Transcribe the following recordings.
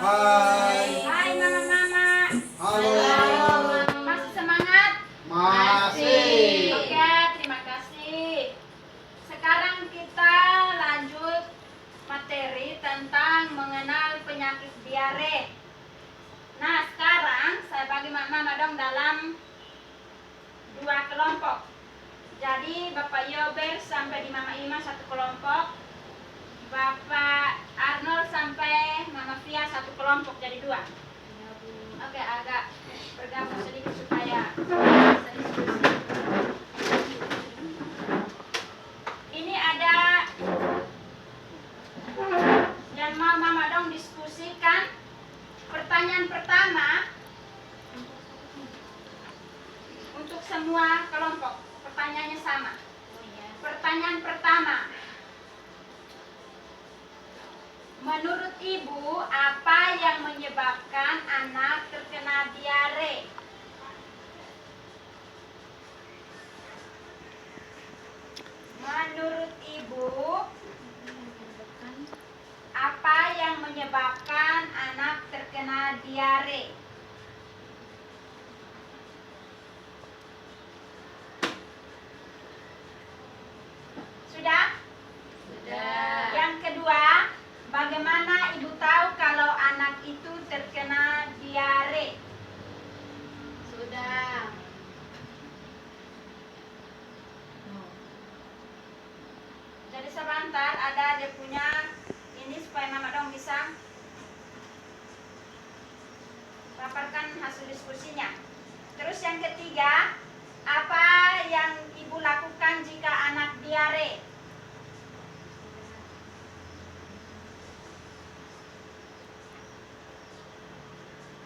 Hai. Hai mama-mama. Halo. Masih semangat? Masih. Oke, terima kasih. Sekarang kita lanjut materi tentang mengenal penyakit diare. Nah, sekarang saya bagi mama dong dalam 2 kelompok. Jadi Bapak Yober sampai di Mama Ima satu kelompok, Bapak Arnold sampai Mama Fia satu kelompok, jadi 2. Oke, agak bergabung sedikit supaya bisa diskusi. Ini ada yang mau Mama dong diskusikan. Pertanyaan pertama untuk semua kelompok. Pertanyaannya sama. Pertanyaan pertama. Menurut Ibu, apa yang menyebabkan anak terkena diare? Menurut Ibu, apa yang menyebabkan anak terkena diare? Sudah? Sudah. Yang kedua, bagaimana Ibu tahu kalau anak itu terkena diare? Sudah. Jadi sebentar ada dia punya ini supaya Mama dong bisa paparkan hasil diskusinya. Terus yang ketiga, apa yang Ibu lakukan jika anak diare?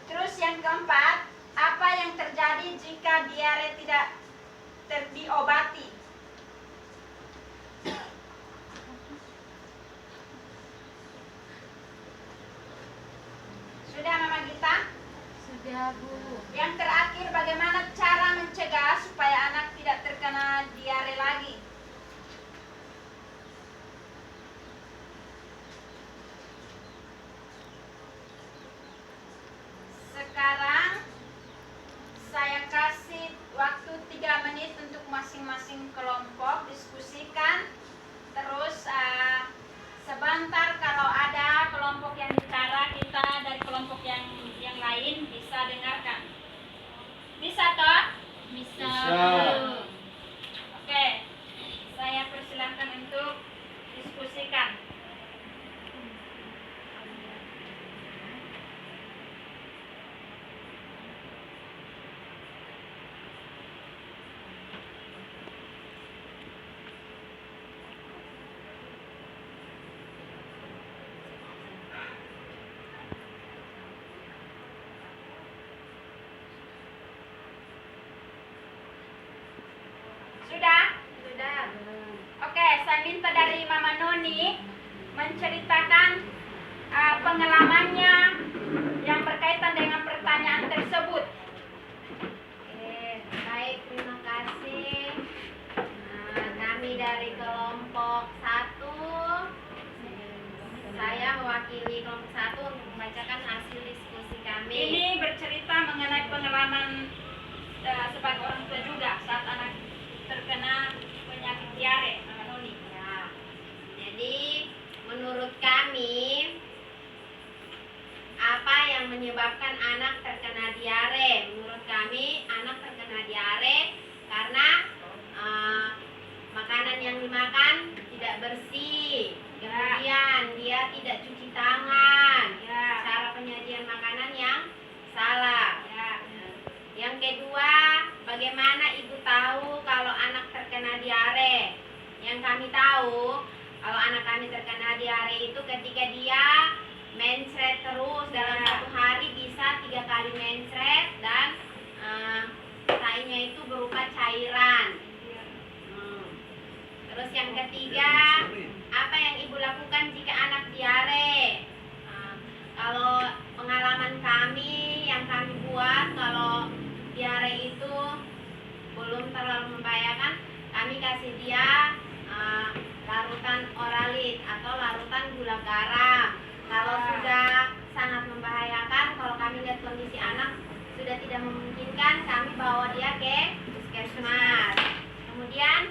Terus yang keempat, apa yang terjadi jika diare tidak diobati? Sudah Mama Gita? Sudah, Bu. Yang terakhir, bagaimana cara mencegah supaya anak tidak terkena diare lagi? Sekarang saya kasih waktu 3 menit untuk masing-masing kelompok diskusikan. Terus sebentar kalau ada kelompok yang bicara, kita dari kelompok yang lain bisa dengarkan. Bisa toh? Bisa. Oke, saya persilahkan untuk diskusikan. Sudah? Sudah. Oke, saya minta dari Mama Noni menceritakan pengalamannya yang berkaitan dengan pertanyaan tersebut. Baik, terima kasih. Kami dari kelompok 1. Saya mewakili kelompok 1 untuk membacakan hasil diskusi kami. Ini bercerita mengenai pengalaman sebagai orang tua juga saat anak terkena penyakit diare, Mama Noni. Ya. Jadi, menurut kami, apa yang menyebabkan anak terkena diare? Menurut kami, anak terkena diare karena makanan yang dimakan tidak bersih. Kemudian dia tidak cuci tangan. Ya. Cara penyajian makanan yang salah. Ya. Yang kedua, bagaimana Ibu tahu kalau anak terkena diare? Yang kami tahu, kalau anak kami terkena diare itu ketika dia mencret terus dalam Ya. 1 hari bisa 3 kali mencret dan tainya itu berupa cairan. Terus yang ketiga, apa yang Ibu lakukan jika anak diare? Kalau pengalaman kami yang kami buat, kalau diare itu belum terlalu membahayakan, kami kasih dia larutan oralit atau larutan gula garam. Kalau sudah sangat membahayakan, melihat kondisi anak sudah tidak memungkinkan, kami bawa dia ke puskesmas. Kemudian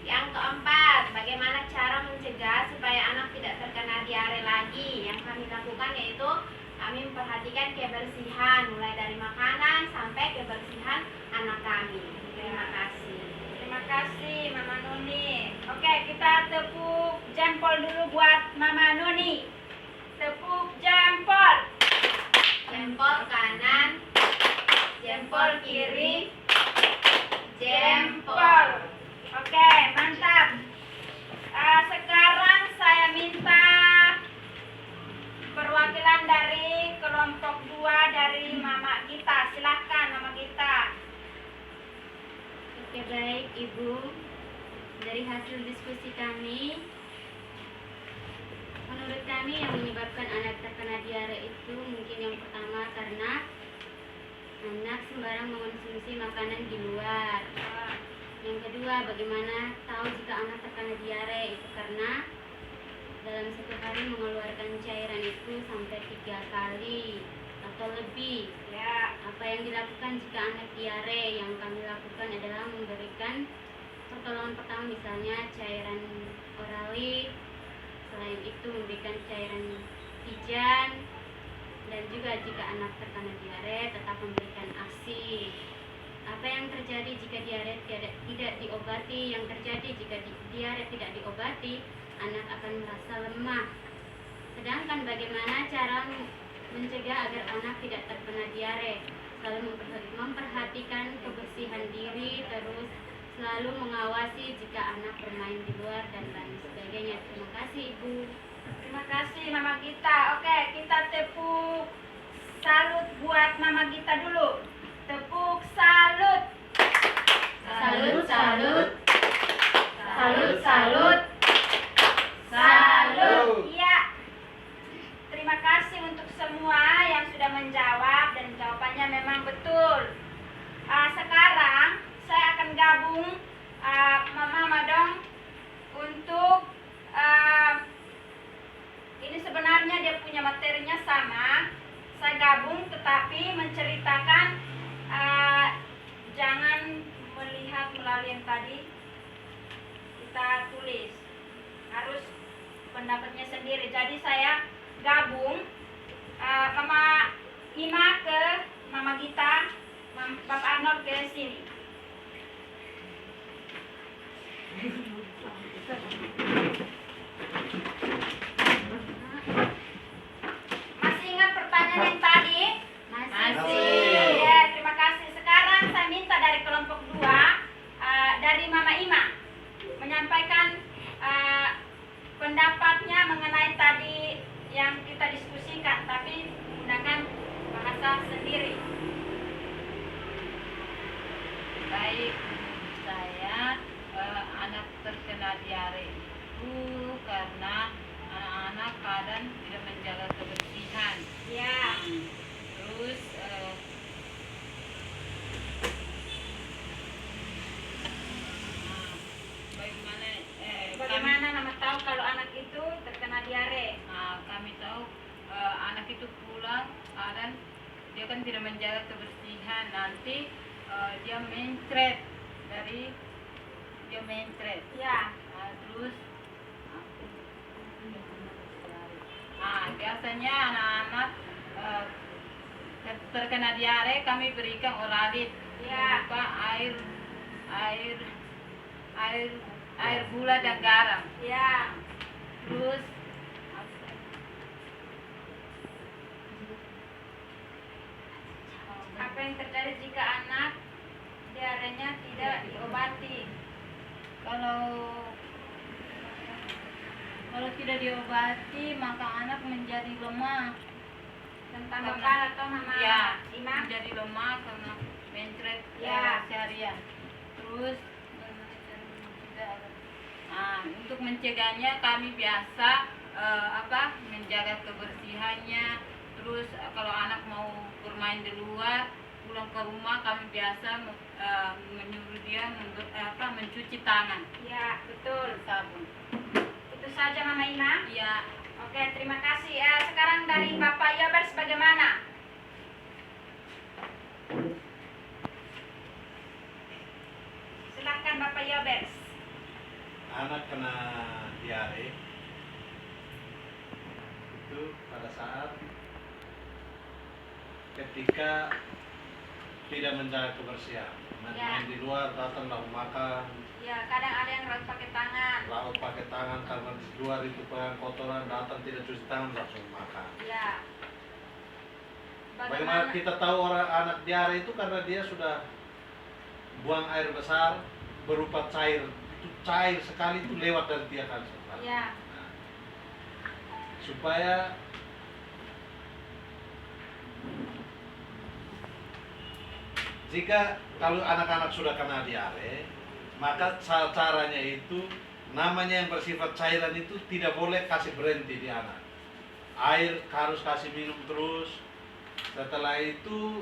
yang keempat, bagaimana cara mencegah supaya anak tidak terkena diare lagi? Yang kami lakukan yaitu kami memperhatikan kebersihan, mulai dari makanan sampai kebersihan anak kami. Terima kasih. Terima kasih Mama Nuni. Oke, kita tepuk jempol dulu buat Mama Nuni. Tepuk jempol. Jempol kanan, jempol kiri, jempol. Oke, mantap. Sekarang saya minta perwakilan dari kelompok 2 dari Mama Gita. Silakan Mama Gita. Oke, baik Ibu. Dari hasil diskusi kami, menurut kami yang menyebabkan anak terkena diare itu mungkin yang pertama karena anak sembarang mengonsumsi makanan di luar. Yang kedua, bagaimana tahu jika anak terkena diare? Itu karena dalam satu hari mengeluarkan cairan itu sampai 3 kali atau lebih. Ya, Apa yang dilakukan jika anak diare? Yang kami lakukan adalah memberikan pertolongan pertama, misalnya cairan orali. Selain itu memberikan cairan pijan, dan juga jika anak terkena diare tetap memberikan ASI. Apa yang terjadi jika diare tidak diobati? Yang terjadi jika diare tidak diobati, anak akan merasa lemah. Sedangkan bagaimana cara mencegah agar anak tidak terkena diare? Selalu memperhatikan kebersihan diri, terus selalu mengawasi jika anak bermain di luar dan lain sebagainya. Terima kasih Ibu. terima kasih Mama Gita. Oke, kita tepuk salut buat Mama Gita dulu. Tepuk salut. Salut, salut. Salut, salut. Salut. Iya. Terima kasih untuk semua yang sudah menjawab dan jawabannya memang betul. Sekarang saya akan gabung Mama Madong untuk ini sebenarnya dia punya materinya sama. Saya gabung tetapi menceritakan jangan melihat melalui yang tadi kita tulis, harus pendapatnya sendiri. Jadi saya gabung Mama Ima ke Mama Gita, Bapak Arnold ke sini. Masih ingat pertanyaan yang tadi? Masih. Ya, terima kasih. Sekarang saya minta dari kelompok 2 dari Mama Ima menyampaikan pendapatnya mengenai tadi yang kita diskusikan, tapi menggunakan bahasa sendiri. Baik, saya anak terkena diare itu karena anak-anak kadang tidak menjaga kebersihan. Ya, Terus bagaimana Mama tahu kalau anak itu terkena diare? kami tahu anak itu pulang dan dia kan tidak menjaga kebersihan, nanti dia mencret Ya, terus biasanya anak-anak terkena diare kami berikan oralit Ya. berupa air gula dan garam. ya. Terus Apa yang terjadi jika anak diarenya tidak diobati? kalau tidak diobati maka anak menjadi lemah. Tentang lokal atau Mama Ya, Ima? menjadi lemah karena mencret Ya. seharian. Terus untuk mencegahnya kami biasa menjaga kebersihannya. Terus kalau anak mau bermain di luar, pulang ke rumah kami biasa menyuruh dia mencuci tangan Ya, betul. sabun. Itu saja Mama Ima. Ya, Oke, terima kasih. Sekarang dari Bapak Yobers bagaimana? anak kena diare itu pada saat ketika tidak menjaga kebersihan, main di luar, datang lalu makan, Ya, kadang ada yang harus pakai tangan. lalu pakai tangan karena di luar itu pegang kotoran, datang tidak cuci tangan langsung makan. Ya. Bagaimana kita tahu orang anak diare itu karena dia sudah buang air besar berupa cair, itu cair sekali itu lewat dari dia kan. Ya. Nah, supaya jika kalau anak-anak sudah kena diare, maka caranya itu namanya yang bersifat cairan itu tidak boleh kasih berhenti di anak. Air harus kasih minum terus. Setelah itu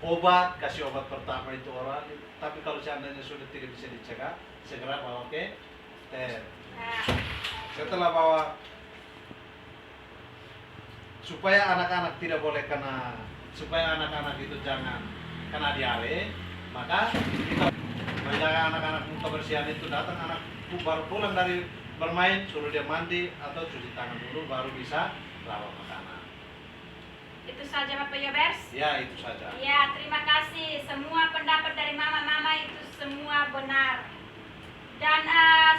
obat, kasih obat pertama itu oral. Tapi kalau seandainya sudah tidak bisa dicegah, segera bawa ke ter. Nah, Setelah bawa, supaya anak-anak tidak boleh kena, supaya anak-anak itu jangan kena diare, maka kita menjaga anak-anak kebersihan itu. Datang anak baru pulang dari bermain, suruh dia mandi atau cuci tangan dulu, baru bisa bawa makanan. itu saja Bapak Yobers. Ya, itu saja. Ya, terima kasih. Semua pendapat dari mama-mama itu semua benar. Dan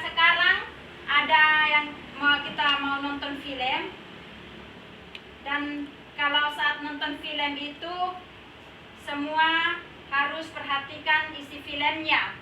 sekarang ada yang kita mau nonton film. Dan kalau saat nonton film itu semua harus perhatikan isi filmnya.